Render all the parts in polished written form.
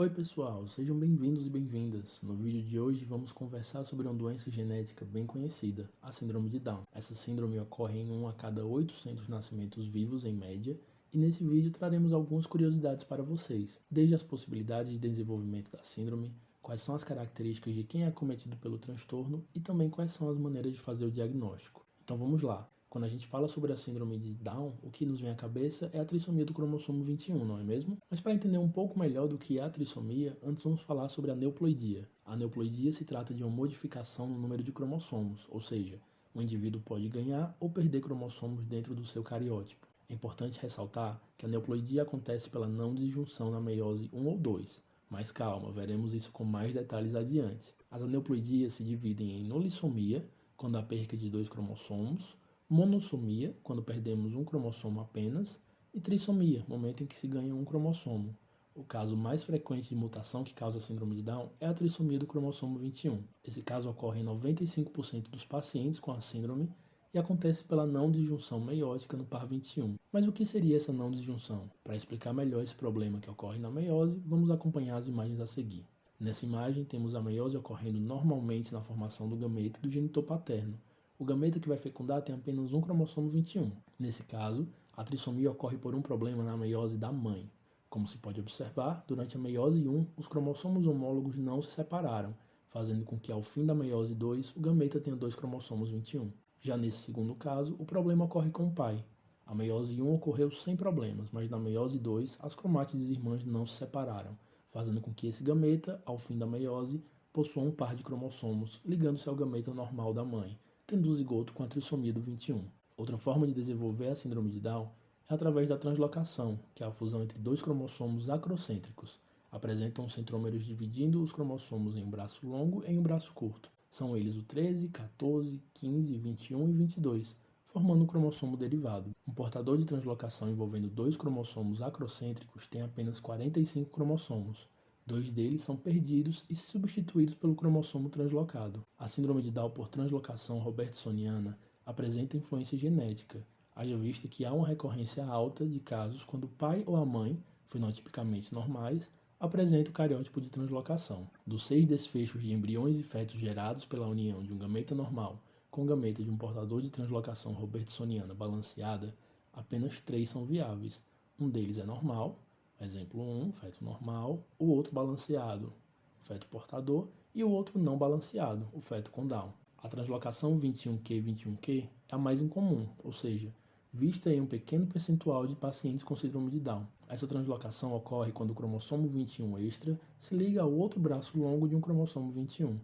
Oi pessoal, sejam bem-vindos e bem-vindas. No vídeo de hoje vamos conversar sobre uma doença genética bem conhecida, a síndrome de Down. Essa síndrome ocorre em 1 a cada 800 nascimentos vivos em média, e nesse vídeo traremos algumas curiosidades para vocês, desde as possibilidades de desenvolvimento da síndrome, quais são as características de quem é acometido pelo transtorno e também quais são as maneiras de fazer o diagnóstico. Então vamos lá. Quando a gente fala sobre a síndrome de Down, o que nos vem à cabeça é a trissomia do cromossomo 21, não é mesmo? Mas para entender um pouco melhor do que é a trissomia, antes vamos falar sobre a neuploidia. A neuploidia se trata de uma modificação no número de cromossomos, ou seja, um indivíduo pode ganhar ou perder cromossomos dentro do seu cariótipo. É importante ressaltar que a neuploidia acontece pela não disjunção na meiose 1 ou 2, mas calma, veremos isso com mais detalhes adiante. As aneuploidias se dividem em nulissomia, quando há perca de 2 cromossomos, monossomia, quando perdemos um cromossomo apenas, e trissomia, momento em que se ganha um cromossomo. O caso mais frequente de mutação que causa a síndrome de Down é a trissomia do cromossomo 21. Esse caso ocorre em 95% dos pacientes com a síndrome e acontece pela não disjunção meiótica no par 21. Mas o que seria essa não disjunção? Para explicar melhor esse problema que ocorre na meiose, vamos acompanhar as imagens a seguir. Nessa imagem, temos a meiose ocorrendo normalmente na formação do gameta do genitor paterno. O gameta que vai fecundar tem apenas um cromossomo 21. Nesse caso, a trissomia ocorre por um problema na meiose da mãe. Como se pode observar, durante a meiose 1, os cromossomos homólogos não se separaram, fazendo com que ao fim da meiose 2, o gameta tenha 2 cromossomos 21. Já nesse segundo caso, o problema ocorre com o pai. A meiose 1 ocorreu sem problemas, mas na meiose 2, as cromátides irmãs não se separaram, fazendo com que esse gameta, ao fim da meiose, possua um par de cromossomos, ligando-se ao gameta normal da mãe, tendo o zigoto com a trissomia do 21. Outra forma de desenvolver a síndrome de Down é através da translocação, que é a fusão entre dois cromossomos acrocêntricos. Apresentam centrômeros dividindo os cromossomos em um braço longo e em um braço curto. São eles o 13, 14, 15, 21 e 22, formando um cromossomo derivado. Um portador de translocação envolvendo dois cromossomos acrocêntricos tem apenas 45 cromossomos. 2 deles são perdidos e substituídos pelo cromossomo translocado. A síndrome de Down por translocação robertsoniana apresenta influência genética, haja vista que há uma recorrência alta de casos quando o pai ou a mãe, fenotipicamente normais, apresentam o cariótipo de translocação. Dos 6 desfechos de embriões e fetos gerados pela união de um gameta normal com o gameta de um portador de translocação robertsoniana balanceada, apenas 3 são viáveis. Um deles é normal, exemplo 1, feto normal, o outro balanceado, feto portador, e o outro não balanceado, o feto com Down. A translocação 21q21q é a mais incomum, ou seja, vista em um pequeno percentual de pacientes com síndrome de Down. Essa translocação ocorre quando o cromossomo 21 extra se liga ao outro braço longo de um cromossomo 21.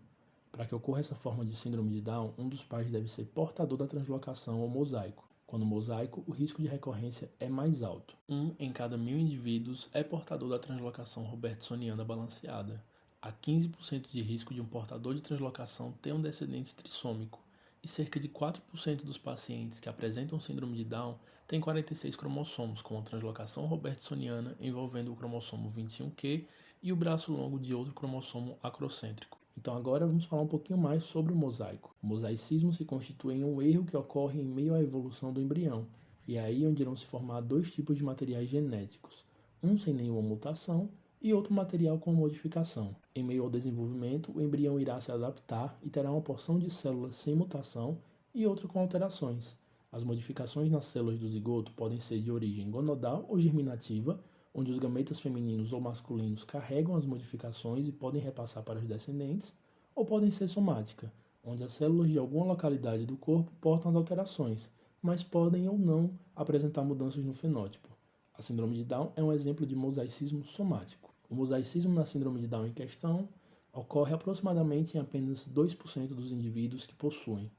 Para que ocorra essa forma de síndrome de Down, um dos pais deve ser portador da translocação ou mosaico. Quando mosaico, o risco de recorrência é mais alto. 1 em cada 1000 indivíduos é portador da translocação robertsoniana balanceada. Há 15% de risco de um portador de translocação ter um descendente trissômico, e cerca de 4% dos pacientes que apresentam síndrome de Down têm 46 cromossomos com a translocação robertsoniana envolvendo o cromossomo 21q e o braço longo de outro cromossomo acrocêntrico. Então agora vamos falar um pouquinho mais sobre o mosaico. O mosaicismo se constitui em um erro que ocorre em meio à evolução do embrião, e é aí onde irão se formar dois tipos de materiais genéticos, um sem nenhuma mutação e outro material com modificação. Em meio ao desenvolvimento, o embrião irá se adaptar e terá uma porção de células sem mutação e outra com alterações. As modificações nas células do zigoto podem ser de origem gonadal ou germinativa, onde os gametas femininos ou masculinos carregam as modificações e podem repassar para os descendentes, ou podem ser somática, onde as células de alguma localidade do corpo portam as alterações, mas podem ou não apresentar mudanças no fenótipo. A síndrome de Down é um exemplo de mosaicismo somático. O mosaicismo na síndrome de Down em questão ocorre aproximadamente em apenas 2% dos indivíduos que possuem,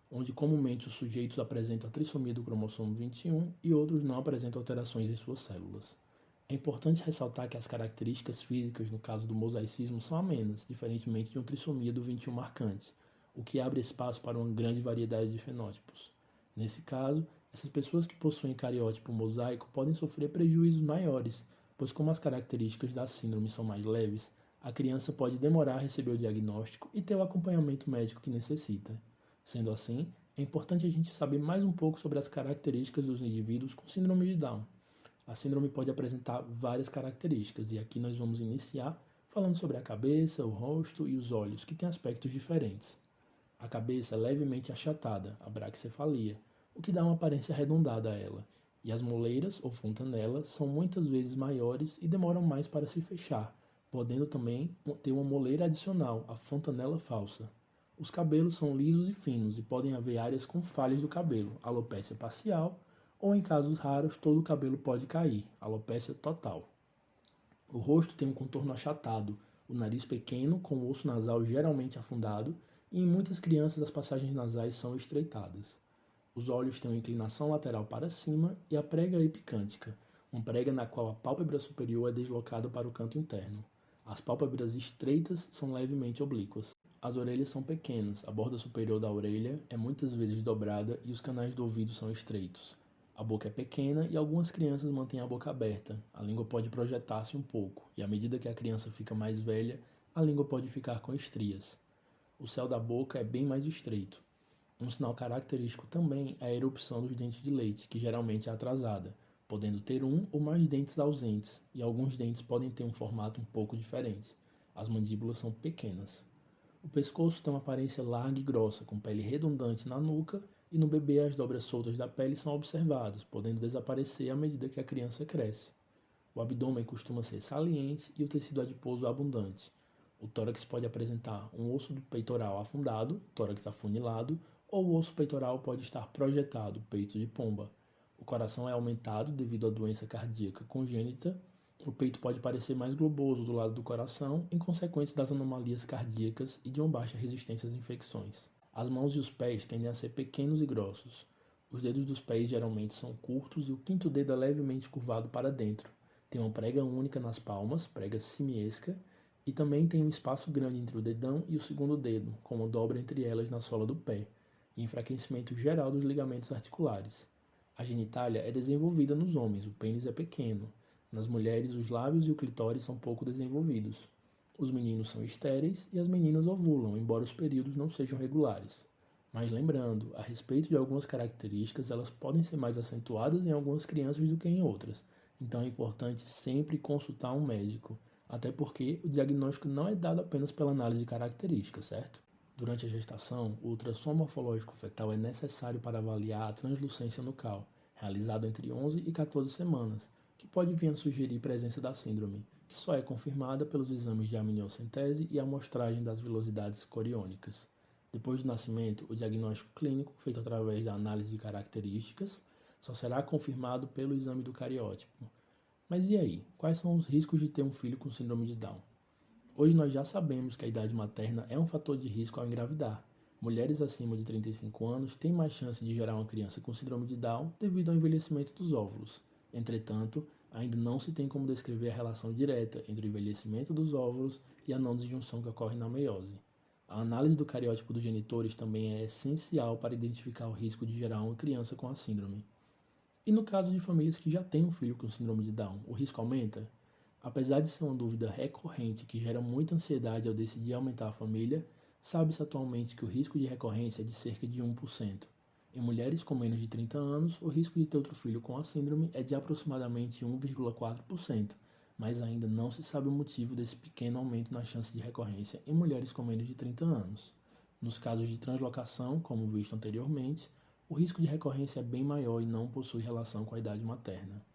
onde comumente os sujeitos apresentam a trissomia do cromossomo 21 e outros não apresentam alterações em suas células. É importante ressaltar que as características físicas no caso do mosaicismo são amenas, diferentemente de uma trissomia do 21 marcante, o que abre espaço para uma grande variedade de fenótipos. Nesse caso, essas pessoas que possuem cariótipo mosaico podem sofrer prejuízos maiores, pois como as características da síndrome são mais leves, a criança pode demorar a receber o diagnóstico e ter o acompanhamento médico que necessita. Sendo assim, é importante a gente saber mais um pouco sobre as características dos indivíduos com síndrome de Down. A síndrome pode apresentar várias características, e aqui nós vamos iniciar falando sobre a cabeça, o rosto e os olhos, que têm aspectos diferentes. A cabeça é levemente achatada, a braquicefalia, o que dá uma aparência arredondada a ela, e as moleiras ou fontanelas são muitas vezes maiores e demoram mais para se fechar, podendo também ter uma moleira adicional, a fontanela falsa. Os cabelos são lisos e finos e podem haver áreas com falhas do cabelo, alopécia parcial, ou em casos raros todo o cabelo pode cair, alopécia total. O rosto tem um contorno achatado, o nariz pequeno, com o osso nasal geralmente afundado, e em muitas crianças as passagens nasais são estreitadas. Os olhos têm uma inclinação lateral para cima e a prega epicântica, uma prega na qual a pálpebra superior é deslocada para o canto interno. As pálpebras estreitas são levemente oblíquas. As orelhas são pequenas, a borda superior da orelha é muitas vezes dobrada e os canais do ouvido são estreitos. A boca é pequena e algumas crianças mantêm a boca aberta. A língua pode projetar-se um pouco, e à medida que a criança fica mais velha, a língua pode ficar com estrias. O céu da boca é bem mais estreito. Um sinal característico também é a erupção dos dentes de leite, que geralmente é atrasada, podendo ter um ou mais dentes ausentes, e alguns dentes podem ter um formato um pouco diferente. As mandíbulas são pequenas. O pescoço tem uma aparência larga e grossa, com pele redundante na nuca, e no bebê as dobras soltas da pele são observadas, podendo desaparecer à medida que a criança cresce. O abdômen costuma ser saliente e o tecido adiposo abundante. O tórax pode apresentar um osso do peitoral afundado, tórax afunilado, ou o osso peitoral pode estar projetado, peito de pomba. O coração é aumentado devido à doença cardíaca congênita. O peito pode parecer mais globoso do lado do coração, em consequência das anomalias cardíacas e de uma baixa resistência às infecções. As mãos e os pés tendem a ser pequenos e grossos. Os dedos dos pés geralmente são curtos e o quinto dedo é levemente curvado para dentro. Tem uma prega única nas palmas, prega simiesca, e também tem um espaço grande entre o dedão e o segundo dedo, com uma dobra entre elas na sola do pé, e enfraquecimento geral dos ligamentos articulares. A genitália é desenvolvida nos homens, o pênis é pequeno. Nas mulheres, os lábios e o clitóris são pouco desenvolvidos. Os meninos são estéreis e as meninas ovulam, embora os períodos não sejam regulares. Mas lembrando, a respeito de algumas características, elas podem ser mais acentuadas em algumas crianças do que em outras. Então é importante sempre consultar um médico, até porque o diagnóstico não é dado apenas pela análise de características, certo? Durante a gestação, o ultrassom morfológico fetal é necessário para avaliar a translucência nucal, realizado entre 11 e 14 semanas, que pode vir a sugerir presença da síndrome, que só é confirmada pelos exames de amniocentese e amostragem das vilosidades coriônicas. Depois do nascimento, o diagnóstico clínico, feito através da análise de características, só será confirmado pelo exame do cariótipo. Mas e aí? Quais são os riscos de ter um filho com síndrome de Down? Hoje nós já sabemos que a idade materna é um fator de risco ao engravidar. Mulheres acima de 35 anos têm mais chance de gerar uma criança com síndrome de Down devido ao envelhecimento dos óvulos. Entretanto, ainda não se tem como descrever a relação direta entre o envelhecimento dos óvulos e a não disjunção que ocorre na meiose. A análise do cariótipo dos genitores também é essencial para identificar o risco de gerar uma criança com a síndrome. E no caso de famílias que já têm um filho com síndrome de Down, o risco aumenta? Apesar de ser uma dúvida recorrente que gera muita ansiedade ao decidir aumentar a família, sabe-se atualmente que o risco de recorrência é de cerca de 1%. Em mulheres com menos de 30 anos, o risco de ter outro filho com a síndrome é de aproximadamente 1,4%, mas ainda não se sabe o motivo desse pequeno aumento na chance de recorrência em mulheres com menos de 30 anos. Nos casos de translocação, como visto anteriormente, o risco de recorrência é bem maior e não possui relação com a idade materna.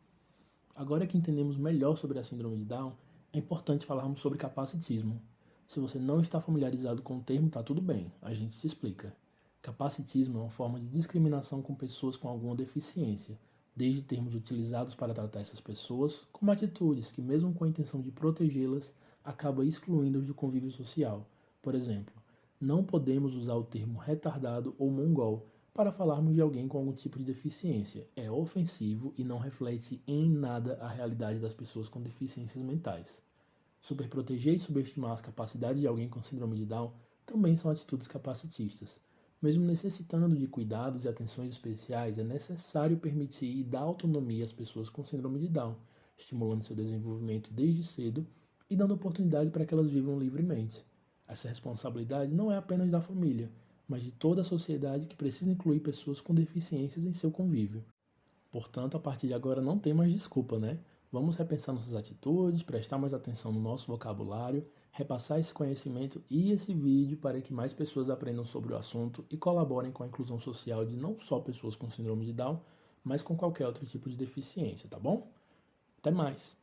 Agora que entendemos melhor sobre a síndrome de Down, é importante falarmos sobre capacitismo. Se você não está familiarizado com o termo, tá tudo bem, a gente te explica. Capacitismo é uma forma de discriminação com pessoas com alguma deficiência, desde termos utilizados para tratar essas pessoas, como atitudes que, mesmo com a intenção de protegê-las, acaba excluindo-as do convívio social. Por exemplo, não podemos usar o termo retardado ou mongol para falarmos de alguém com algum tipo de deficiência. É ofensivo e não reflete em nada a realidade das pessoas com deficiências mentais. Superproteger e subestimar as capacidades de alguém com síndrome de Down também são atitudes capacitistas. Mesmo necessitando de cuidados e atenções especiais, é necessário permitir e dar autonomia às pessoas com síndrome de Down, estimulando seu desenvolvimento desde cedo e dando oportunidade para que elas vivam livremente. Essa responsabilidade não é apenas da família, mas de toda a sociedade que precisa incluir pessoas com deficiências em seu convívio. Portanto, a partir de agora não tem mais desculpa, né? Vamos repensar nossas atitudes, prestar mais atenção no nosso vocabulário, repassar esse conhecimento e esse vídeo para que mais pessoas aprendam sobre o assunto e colaborem com a inclusão social de não só pessoas com síndrome de Down, mas com qualquer outro tipo de deficiência, tá bom? Até mais!